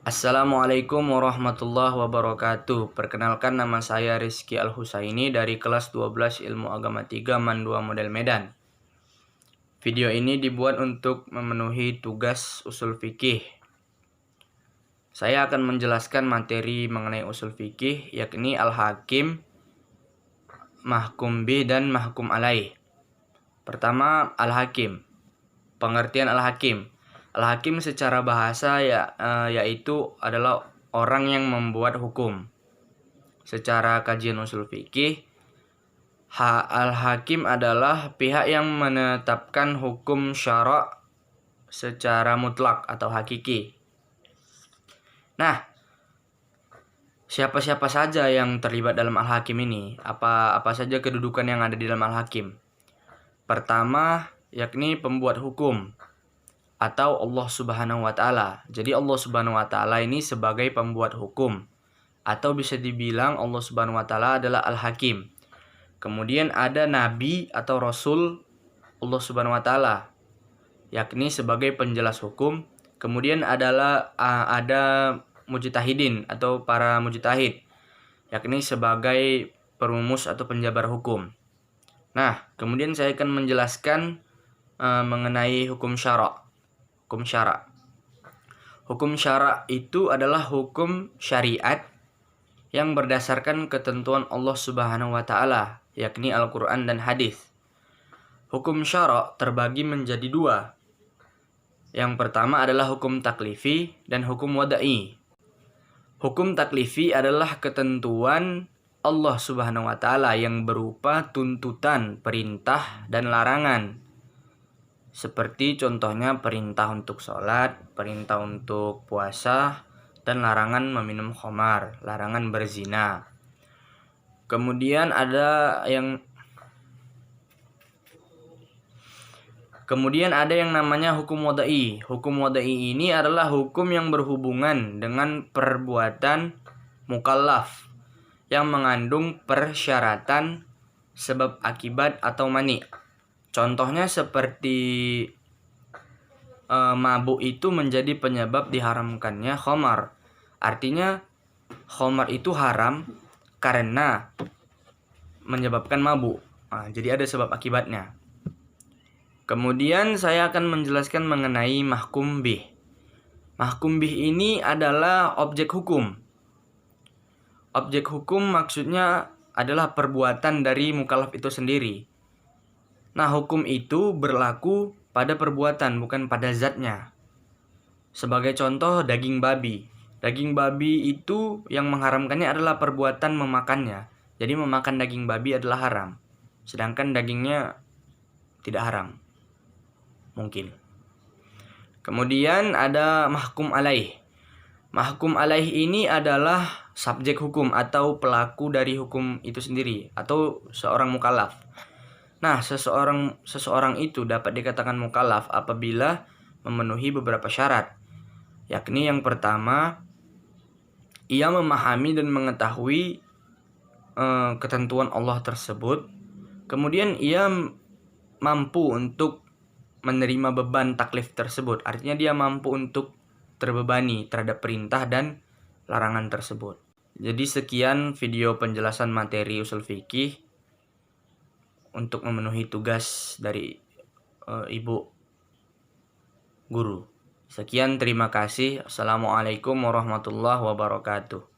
Assalamualaikum warahmatullahi wabarakatuh. Perkenalkan, nama saya Rizky Al-Husaini dari kelas 12 Ilmu Agama 3 Mandua Model Medan. Video ini dibuat untuk memenuhi tugas usul fikih. Saya akan menjelaskan materi mengenai usul fikih, yakni al-hakim, mahkum bih, dan mahkum alaih. Pertama, al-hakim. Pengertian al-hakim. Al-hakim secara bahasa yaitu adalah orang yang membuat hukum. Secara kajian usul fikih, al-hakim adalah pihak yang menetapkan hukum syara' secara mutlak atau hakiki. Nah, siapa-siapa saja yang terlibat dalam al-hakim ini? Apa saja kedudukan yang ada di dalam al-hakim? Pertama, yakni pembuat hukum atau Allah Subhanahu wa Ta'ala. Jadi Allah Subhanahu wa Ta'ala ini sebagai pembuat hukum, atau bisa dibilang Allah Subhanahu wa Ta'ala adalah Al-Hakim. Kemudian ada nabi atau rasul Allah Subhanahu wa Ta'ala, yakni sebagai penjelas hukum. Kemudian ada mujtahidin atau para mujtahid, yakni sebagai perumus atau penjabar hukum. Nah, kemudian saya akan menjelaskan mengenai hukum syara'. Hukum syara'. Hukum syara' itu adalah hukum syariat yang berdasarkan ketentuan Allah Subhanahu wa Ta'ala, yakni Al-Qur'an dan hadis. Hukum syara' terbagi menjadi dua. Yang pertama adalah hukum taklifi dan hukum wada'i. Hukum taklifi adalah ketentuan Allah Subhanahu wa Ta'ala yang berupa tuntutan, perintah, dan larangan. Seperti contohnya perintah untuk sholat, perintah untuk puasa, dan larangan meminum khamar, larangan berzina. Kemudian ada yang namanya hukum wada'i. Hukum wada'i ini adalah hukum yang berhubungan dengan perbuatan mukallaf yang mengandung persyaratan sebab akibat atau mani'. Contohnya seperti mabuk itu menjadi penyebab diharamkannya khamar. Artinya khamar itu haram karena menyebabkan mabuk. Jadi ada sebab akibatnya. Kemudian saya akan menjelaskan mengenai mahkum bih. Mahkum bih ini adalah objek hukum. Objek hukum maksudnya adalah perbuatan dari mukallaf itu sendiri. Nah, hukum itu berlaku pada perbuatan, bukan pada zatnya. Sebagai contoh, daging babi. Daging babi itu yang mengharamkannya adalah perbuatan memakannya. Jadi memakan daging babi adalah haram. Sedangkan dagingnya tidak haram. Mungkin. Kemudian ada mahkum alaih. Mahkum alaih ini adalah subjek hukum atau pelaku dari hukum itu sendiri, atau seorang mukallaf. Nah, seseorang itu dapat dikatakan mukallaf apabila memenuhi beberapa syarat. Yakni yang pertama, ia memahami dan mengetahui ketentuan Allah tersebut. Kemudian ia mampu untuk menerima beban taklif tersebut. Artinya dia mampu untuk terbebani terhadap perintah dan larangan tersebut. Jadi sekian video penjelasan materi usul fikih untuk memenuhi tugas dari ibu guru. Sekian, terima kasih. Assalamualaikum warahmatullahi wabarakatuh.